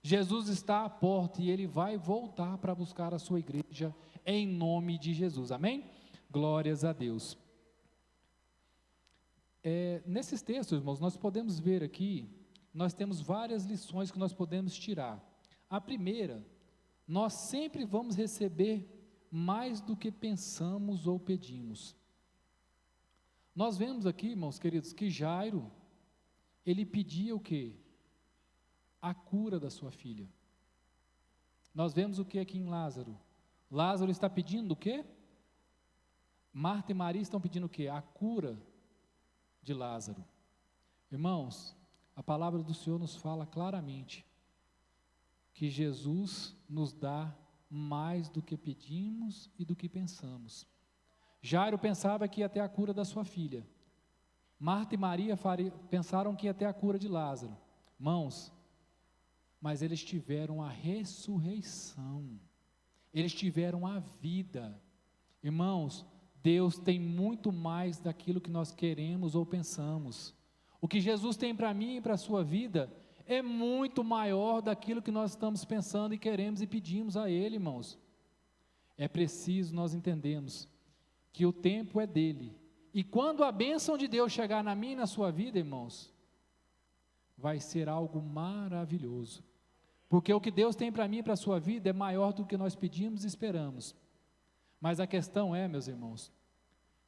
Jesus está à porta e Ele vai voltar para buscar a sua igreja em nome de Jesus, amém? Glórias a Deus. Nesses textos, irmãos, nós podemos ver aqui, nós temos várias lições que nós podemos tirar. A primeira, nós sempre vamos receber mais do que pensamos ou pedimos. Nós vemos aqui, irmãos queridos, que Jairo, ele pedia o quê? A cura da sua filha. Nós vemos o que aqui em Lázaro? Lázaro está pedindo o quê? Marta e Maria estão pedindo o quê? A cura de Lázaro. Irmãos, a palavra do Senhor nos fala claramente que Jesus nos dá mais do que pedimos e do que pensamos. Jairo pensava que ia ter a cura da sua filha. Marta e Maria pensaram que ia ter a cura de Lázaro. Irmãos, mas eles tiveram a ressurreição. Eles tiveram a vida. Irmãos, Deus tem muito mais daquilo que nós queremos ou pensamos. O que Jesus tem para mim e para a sua vida é muito maior daquilo que nós estamos pensando e queremos e pedimos a Ele, irmãos. É preciso nós entendermos que o tempo é dele. E quando a bênção de Deus chegar na minha e na sua vida, irmãos, vai ser algo maravilhoso. Porque o que Deus tem para mim e para a sua vida é maior do que nós pedimos e esperamos. Mas a questão é, meus irmãos,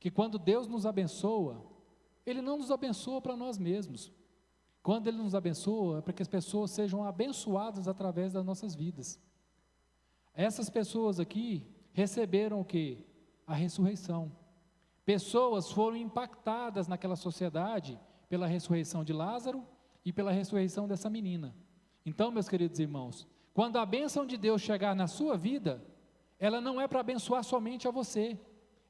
que quando Deus nos abençoa, Ele não nos abençoa para nós mesmos. Quando Ele nos abençoa, é para que as pessoas sejam abençoadas através das nossas vidas. Essas pessoas aqui receberam o quê? A ressurreição. Pessoas foram impactadas naquela sociedade pela ressurreição de Lázaro e pela ressurreição dessa menina. Então, meus queridos irmãos, quando a bênção de Deus chegar na sua vida, ela não é para abençoar somente a você,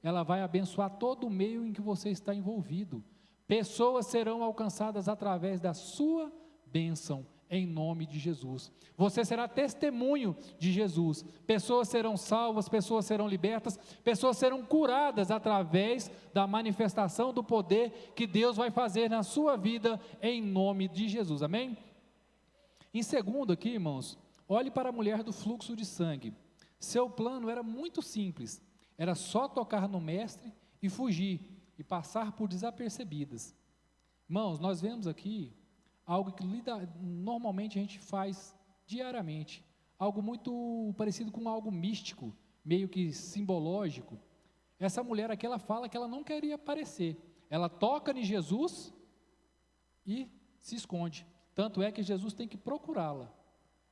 ela vai abençoar todo o meio em que você está envolvido. Pessoas serão alcançadas através da sua bênção, em nome de Jesus. Você será testemunho de Jesus. Pessoas serão salvas, pessoas serão libertas, pessoas serão curadas através da manifestação do poder que Deus vai fazer na sua vida, em nome de Jesus, amém? Em segundo aqui, irmãos, olhe para a mulher do fluxo de sangue. Seu plano era muito simples, era só tocar no mestre e fugir, e passar por desapercebidas. Irmãos, nós vemos aqui algo que normalmente a gente faz diariamente, algo muito parecido com algo místico, meio que simbológico. Essa mulher aqui, ela fala que ela não queria aparecer, ela toca em Jesus e se esconde, tanto é que Jesus tem que procurá-la.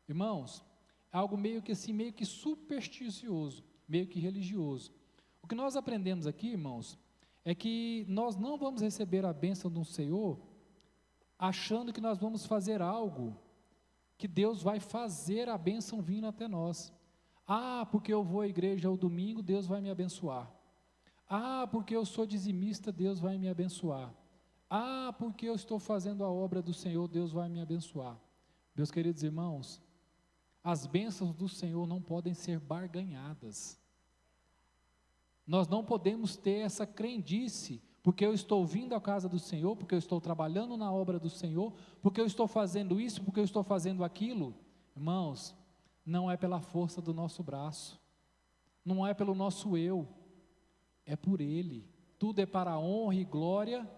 Irmãos, é algo meio que assim, meio que supersticioso, meio que religioso. O que nós aprendemos aqui, irmãos, é que nós não vamos receber a bênção do Senhor achando que nós vamos fazer algo que Deus vai fazer a bênção vindo até nós. Ah, porque eu vou à igreja ao domingo, Deus vai me abençoar. Ah, porque eu sou dizimista, Deus vai me abençoar. Ah, porque eu estou fazendo a obra do Senhor, Deus vai me abençoar. Meus queridos irmãos, as bênçãos do Senhor não podem ser barganhadas. Nós não podemos ter essa crendice, porque eu estou vindo à casa do Senhor, porque eu estou trabalhando na obra do Senhor, porque eu estou fazendo isso, porque eu estou fazendo aquilo. Irmãos, não é pela força do nosso braço, não é pelo nosso eu, é por Ele. Tudo é para a honra e glória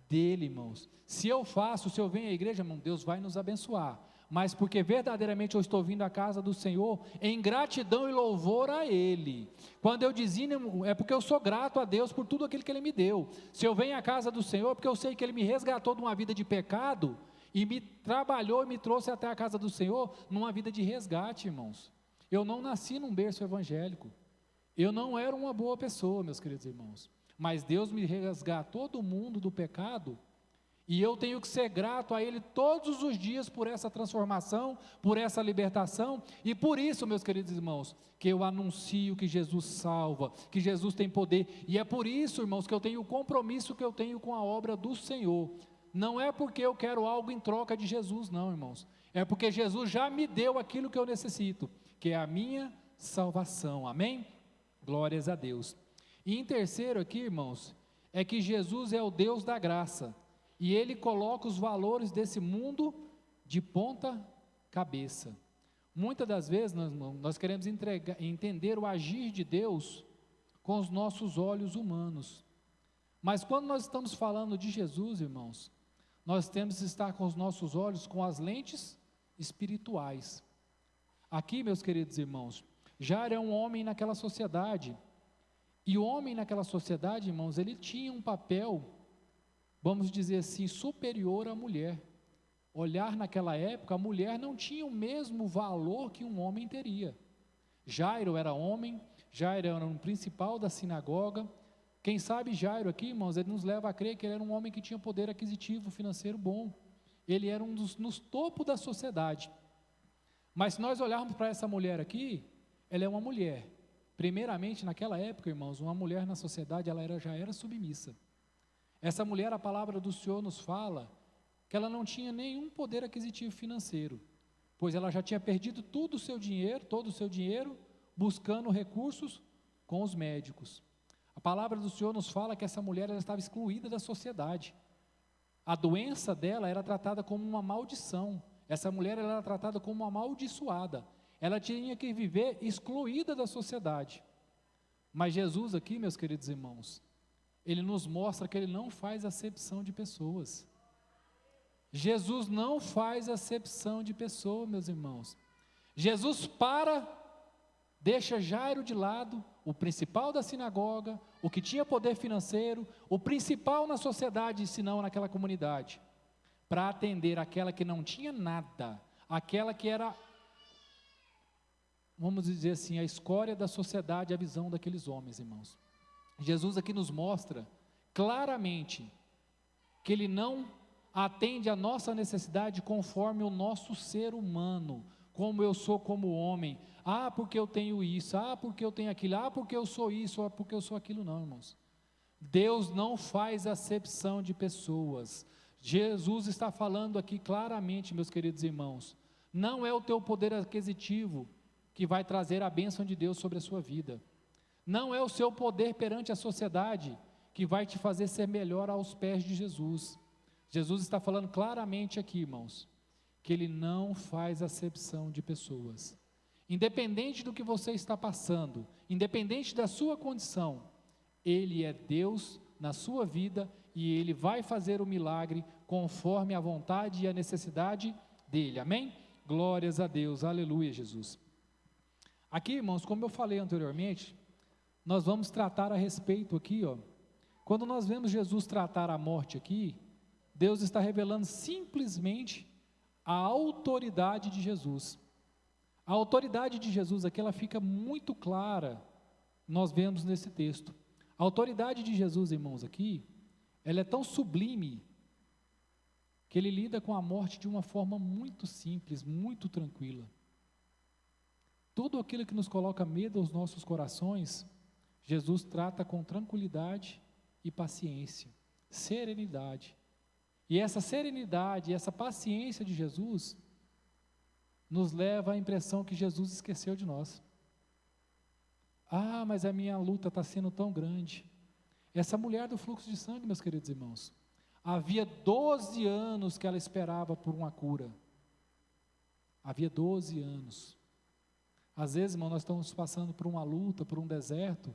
dEle, irmãos. Se eu faço, se eu venho à igreja, irmão, Deus vai nos abençoar. Mas porque verdadeiramente eu estou vindo à casa do Senhor em gratidão e louvor a Ele. Quando eu dizimo, é porque eu sou grato a Deus por tudo aquilo que Ele me deu. Se eu venho à casa do Senhor, é porque eu sei que Ele me resgatou de uma vida de pecado e me trabalhou e me trouxe até a casa do Senhor numa vida de resgate, irmãos. Eu não nasci num berço evangélico. Eu não era uma boa pessoa, meus queridos irmãos. Mas Deus me resgatou do mundo do pecado. E eu tenho que ser grato a Ele todos os dias por essa transformação, por essa libertação, e por isso, meus queridos irmãos, que eu anuncio que Jesus salva, que Jesus tem poder, e é por isso, irmãos, que eu tenho o compromisso que eu tenho com a obra do Senhor. Não é porque eu quero algo em troca de Jesus, não, irmãos, é porque Jesus já me deu aquilo que eu necessito, que é a minha salvação, amém? Glórias a Deus. E em terceiro aqui, irmãos, é que Jesus é o Deus da graça, e Ele coloca os valores desse mundo de ponta cabeça. Muitas das vezes nós queremos entender o agir de Deus com os nossos olhos humanos. Mas quando nós estamos falando de Jesus, irmãos, nós temos que estar com os nossos olhos com as lentes espirituais. Aqui, meus queridos irmãos, Jairo é um homem naquela sociedade. E o homem naquela sociedade, irmãos, ele tinha um papel, vamos dizer assim, superior à mulher. Olhar naquela época, a mulher não tinha o mesmo valor que um homem teria. Jairo era homem, Jairo era um principal da sinagoga. Quem sabe Jairo aqui, irmãos, ele nos leva a crer que ele era um homem que tinha poder aquisitivo financeiro bom. Ele era nos topos da sociedade. Mas se nós olharmos para essa mulher aqui, ela é uma mulher. Primeiramente, naquela época, irmãos, uma mulher na sociedade, já era submissa. Essa mulher, a palavra do Senhor nos fala que ela não tinha nenhum poder aquisitivo financeiro, pois ela já tinha perdido todo o seu dinheiro, buscando recursos com os médicos. A palavra do Senhor nos fala que essa mulher ela estava excluída da sociedade. A doença dela era tratada como uma maldição. Essa mulher ela era tratada como uma amaldiçoada. Ela tinha que viver excluída da sociedade. Mas Jesus aqui, meus queridos irmãos, Ele nos mostra que Ele não faz acepção de pessoas. Jesus não faz acepção de pessoa, meus irmãos. Jesus deixa Jairo de lado, o principal da sinagoga, o que tinha poder financeiro, o principal na sociedade, se não naquela comunidade, para atender aquela que não tinha nada, aquela que era, vamos dizer assim, a escória da sociedade, a visão daqueles homens, irmãos. Jesus aqui nos mostra claramente que Ele não atende a nossa necessidade conforme o nosso ser humano, como eu sou como homem, porque eu tenho isso, porque eu tenho aquilo, porque eu sou isso, porque eu sou aquilo, não, irmãos. Deus não faz acepção de pessoas. Jesus está falando aqui claramente, meus queridos irmãos, não é o teu poder aquisitivo que vai trazer a bênção de Deus sobre a sua vida, não é o seu poder perante a sociedade que vai te fazer ser melhor aos pés de Jesus. Jesus está falando claramente aqui, irmãos, que Ele não faz acepção de pessoas. Independente do que você está passando, independente da sua condição, Ele é Deus na sua vida e Ele vai fazer o milagre conforme a vontade e a necessidade dEle, amém? Glórias a Deus, aleluia, Jesus. Aqui, irmãos, como eu falei anteriormente, nós vamos tratar a respeito aqui, quando nós vemos Jesus tratar a morte aqui, Deus está revelando simplesmente a autoridade de Jesus. A autoridade de Jesus aqui, ela fica muito clara, nós vemos nesse texto. A autoridade de Jesus, irmãos, aqui, ela é tão sublime, que Ele lida com a morte de uma forma muito simples, muito tranquila. Tudo aquilo que nos coloca medo aos nossos corações, Jesus trata com tranquilidade e paciência, serenidade. E essa serenidade, essa paciência de Jesus, nos leva à impressão que Jesus esqueceu de nós. Ah, mas a minha luta está sendo tão grande. Essa mulher do fluxo de sangue, meus queridos irmãos, havia 12 anos que ela esperava por uma cura. Havia 12 anos. Às vezes, irmão, nós estamos passando por uma luta, por um deserto,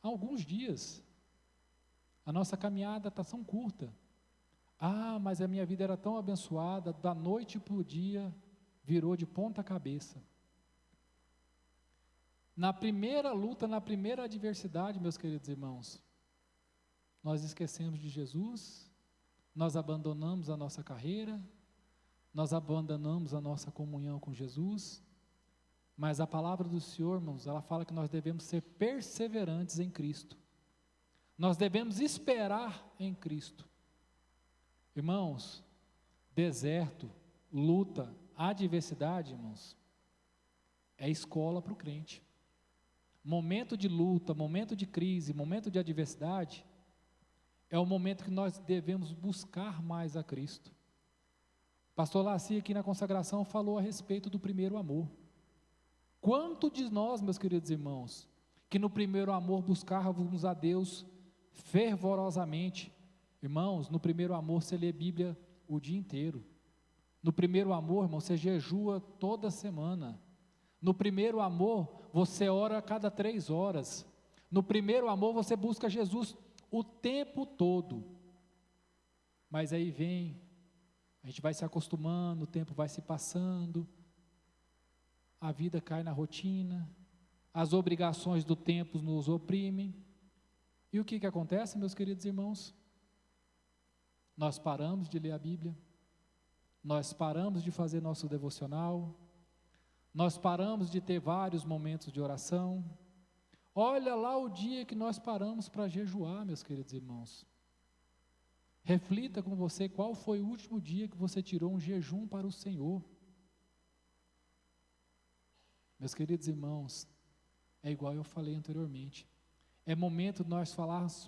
há alguns dias. A nossa caminhada está tão curta. Ah, mas a minha vida era tão abençoada, da noite para o dia, virou de ponta cabeça. Na primeira luta, na primeira adversidade, meus queridos irmãos, nós esquecemos de Jesus, nós abandonamos a nossa carreira, nós abandonamos a nossa comunhão com Jesus, mas a palavra do Senhor, irmãos, ela fala que nós devemos ser perseverantes em Cristo. Nós devemos esperar em Cristo. Irmãos, deserto, luta, adversidade, irmãos, é escola para o crente. Momento de luta, momento de crise, momento de adversidade, é o momento que nós devemos buscar mais a Cristo. Pastor Laci aqui na consagração falou a respeito do primeiro amor. Quanto de nós, meus queridos irmãos, que no primeiro amor buscávamos a Deus fervorosamente. Irmãos, no primeiro amor você lê Bíblia o dia inteiro. No primeiro amor, irmão, você jejua toda semana. No primeiro amor, você ora a cada 3 horas. No primeiro amor, você busca Jesus o tempo todo. Mas aí vem, a gente vai se acostumando, o tempo vai se passando, a vida cai na rotina, as obrigações do tempo nos oprimem. E o que acontece, meus queridos irmãos? Nós paramos de ler a Bíblia, nós paramos de fazer nosso devocional, nós paramos de ter vários momentos de oração. Olha lá o dia que nós paramos para jejuar, meus queridos irmãos. Reflita com você qual foi o último dia que você tirou um jejum para o Senhor. Meus queridos irmãos, é igual eu falei anteriormente. É momento de nós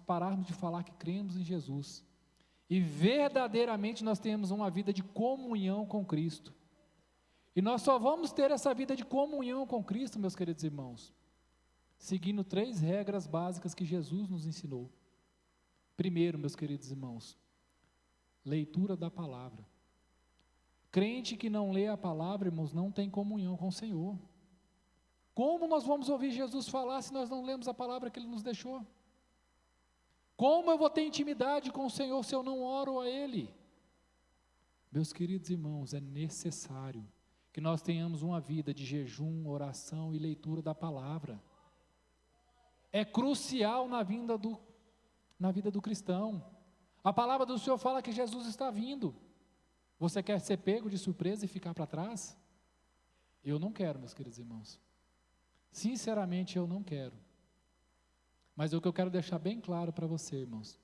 pararmos de falar que cremos em Jesus e verdadeiramente nós temos uma vida de comunhão com Cristo. E nós só vamos ter essa vida de comunhão com Cristo, meus queridos irmãos, seguindo 3 regras básicas que Jesus nos ensinou. Primeiro, meus queridos irmãos, leitura da palavra. Crente que não lê a palavra, irmãos, não tem comunhão com o Senhor. Como nós vamos ouvir Jesus falar se nós não lemos a palavra que Ele nos deixou? Como eu vou ter intimidade com o Senhor se eu não oro a Ele? Meus queridos irmãos, é necessário que nós tenhamos uma vida de jejum, oração e leitura da palavra. É crucial na vida do cristão. A palavra do Senhor fala que Jesus está vindo. Você quer ser pego de surpresa e ficar para trás? Eu não quero, meus queridos irmãos. Sinceramente, eu não quero. Mas o que eu quero deixar bem claro para você, irmãos,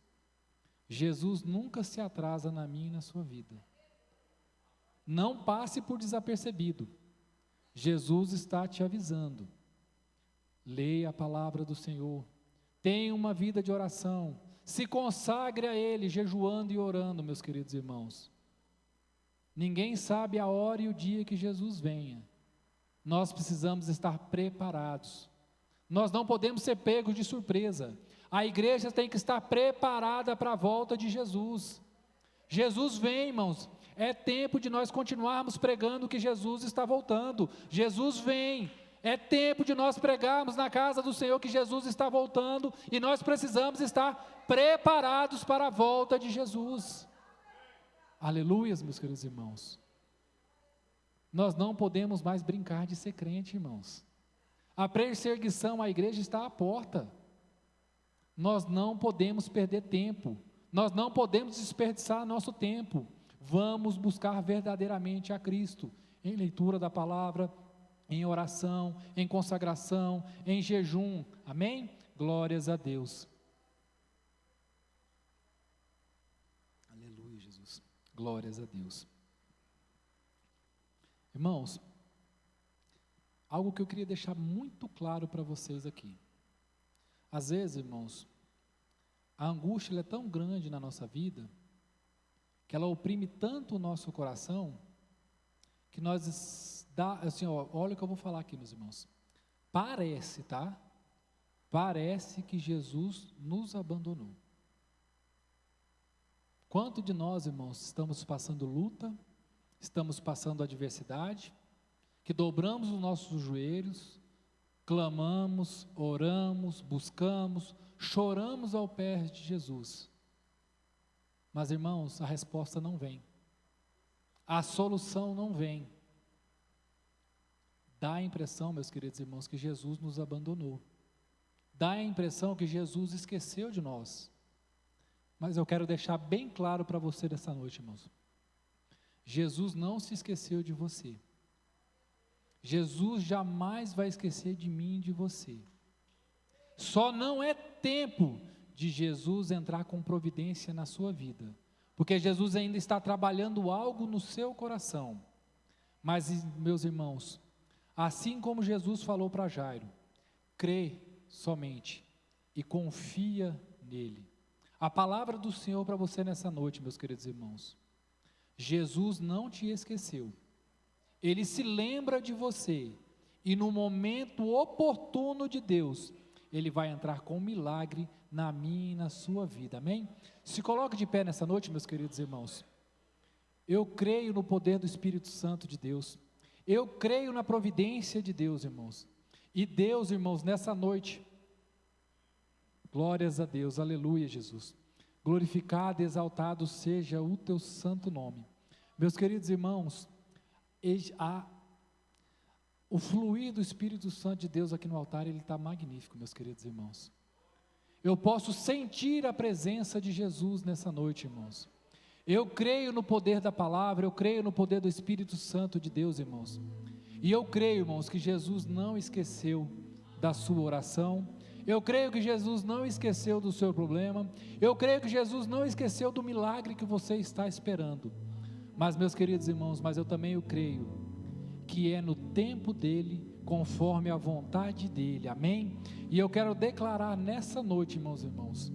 Jesus nunca se atrasa na minha e na sua vida. Não passe por desapercebido. Jesus está te avisando. Leia a palavra do Senhor. Tenha uma vida de oração. Se consagre a Ele, jejuando e orando, meus queridos irmãos. Ninguém sabe a hora e o dia que Jesus venha. Nós precisamos estar preparados. Nós não podemos ser pegos de surpresa. A igreja tem que estar preparada para a volta de Jesus. Jesus vem, irmãos. É tempo de nós continuarmos pregando que Jesus está voltando. Jesus vem. É tempo de nós pregarmos na casa do Senhor que Jesus está voltando. E nós precisamos estar preparados para a volta de Jesus. Aleluias, meus queridos irmãos. Nós não podemos mais brincar de ser crente, irmãos. A perseguição à igreja está à porta. Nós não podemos perder tempo. Nós não podemos desperdiçar nosso tempo. Vamos buscar verdadeiramente a Cristo, em leitura da palavra, em oração, em consagração, em jejum, amém? Glórias a Deus. Aleluia, Jesus, glórias a Deus. Irmãos, algo que eu queria deixar muito claro para vocês aqui. Às vezes, irmãos, a angústia ela é tão grande na nossa vida, que ela oprime tanto o nosso coração, que nós assim, olha o que eu vou falar aqui, meus irmãos. Parece, tá? Parece que Jesus nos abandonou. Quanto de nós, irmãos, estamos passando luta, estamos passando adversidade, que dobramos os nossos joelhos, clamamos, oramos, buscamos, choramos ao pé de Jesus. Mas, irmãos, a resposta não vem. A solução não vem. Dá a impressão, meus queridos irmãos, que Jesus nos abandonou. Dá a impressão que Jesus esqueceu de nós. Mas eu quero deixar bem claro para você nessa noite, irmãos. Jesus não se esqueceu de você. Jesus jamais vai esquecer de mim e de você. Só não é tempo de Jesus entrar com providência na sua vida, porque Jesus ainda está trabalhando algo no seu coração. Mas, meus irmãos, assim como Jesus falou para Jairo, crê somente e confia nele. A palavra do Senhor para você nessa noite, meus queridos irmãos: Jesus não te esqueceu, Ele se lembra de você, e no momento oportuno de Deus, Ele vai entrar com um milagre na minha e na sua vida, amém? Se coloque de pé nessa noite, meus queridos irmãos. Eu creio no poder do Espírito Santo de Deus, eu creio na providência de Deus, irmãos, e Deus, irmãos, nessa noite, glórias a Deus, aleluia, Jesus, glorificado e exaltado seja o teu santo nome. Meus queridos irmãos, o fluir do Espírito Santo de Deus aqui no altar, ele está magnífico, meus queridos irmãos. Eu posso sentir a presença de Jesus nessa noite, irmãos. Eu creio no poder da palavra, eu creio no poder do Espírito Santo de Deus, irmãos. E eu creio, irmãos, que Jesus não esqueceu da sua oração. Eu creio que Jesus não esqueceu do seu problema. Eu creio que Jesus não esqueceu do milagre que você está esperando. Mas, meus queridos irmãos, mas eu também creio que é no tempo dele, conforme a vontade dele, amém? E eu quero declarar nessa noite, irmãos,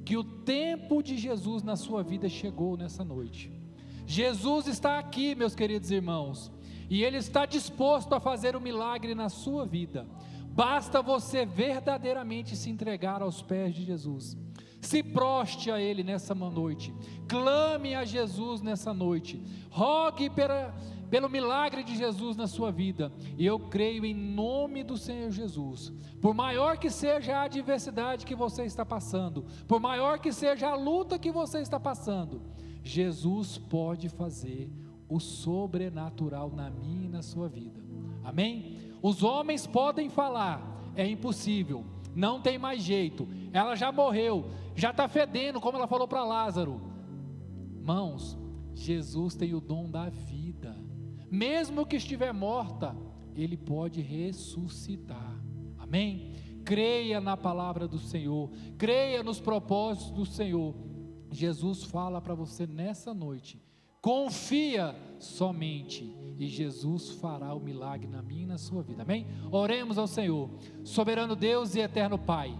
que o tempo de Jesus na sua vida chegou nessa noite. Jesus está aqui, meus queridos irmãos, e Ele está disposto a fazer um milagre na sua vida. Basta você verdadeiramente se entregar aos pés de Jesus. Se proste a Ele nessa noite, clame a Jesus nessa noite, rogue pelo milagre de Jesus na sua vida, e eu creio em nome do Senhor Jesus, por maior que seja a adversidade que você está passando, por maior que seja a luta que você está passando, Jesus pode fazer o sobrenatural na minha e na sua vida, amém? Os homens podem falar, é impossível, não tem mais jeito, ela já morreu, já está fedendo, como ela falou para Lázaro. Irmãos, Jesus tem o dom da vida, mesmo que estiver morta, Ele pode ressuscitar, amém? Creia na palavra do Senhor, creia nos propósitos do Senhor. Jesus fala para você nessa noite, confia somente, e Jesus fará o milagre na minha e na sua vida, amém? Oremos ao Senhor. Soberano Deus e eterno Pai,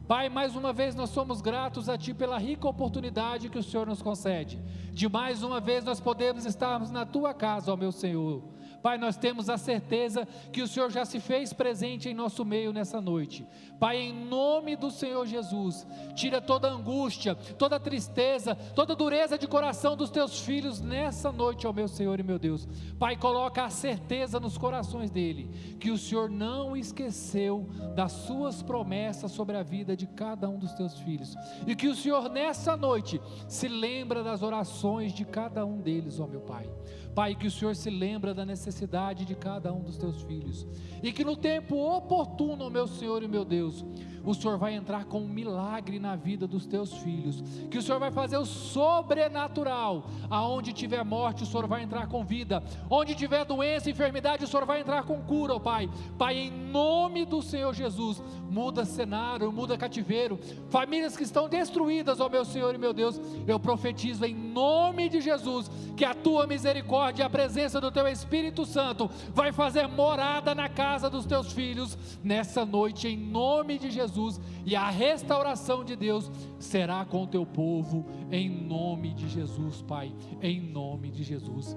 Pai, mais uma vez nós somos gratos a Ti pela rica oportunidade que o Senhor nos concede, de mais uma vez nós podemos estarmos na Tua casa, ó meu Senhor. Pai, nós temos a certeza que o Senhor já se fez presente em nosso meio nessa noite. Pai, em nome do Senhor Jesus, tira toda angústia, toda tristeza, toda dureza de coração dos Teus filhos nessa noite, ó meu Senhor e meu Deus. Pai, coloca a certeza nos corações dele, que o Senhor não esqueceu das suas promessas sobre a vida de cada um dos Teus filhos, e que o Senhor nessa noite se lembra das orações de cada um deles, ó meu Pai. Pai, que o Senhor se lembra da necessidade de cada um dos Teus filhos, e que no tempo oportuno, meu Senhor e meu Deus, o Senhor vai entrar com um milagre na vida dos Teus filhos, que o Senhor vai fazer o sobrenatural, aonde tiver morte o Senhor vai entrar com vida, onde tiver doença, enfermidade o Senhor vai entrar com cura, ó Pai. Pai, em nome do Senhor Jesus, muda cenário, muda cativeiro, famílias que estão destruídas, ó meu Senhor e meu Deus, eu profetizo em nome de Jesus, que a tua misericórdia e a presença do teu Espírito Santo vai fazer morada na casa dos teus filhos nessa noite, em nome de Jesus, e a restauração de Deus será com o teu povo, em nome de Jesus, Pai, em nome de Jesus.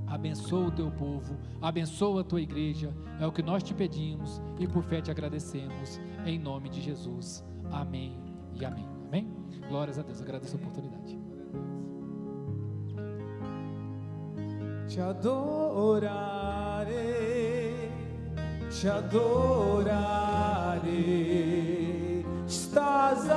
Abençoa o teu povo, abençoa a tua igreja, é o que nós te pedimos e por fé te agradecemos, em nome de Jesus, amém e amém, amém? Glórias a Deus, agradeço a oportunidade. Te adorarei, te adorarei, estás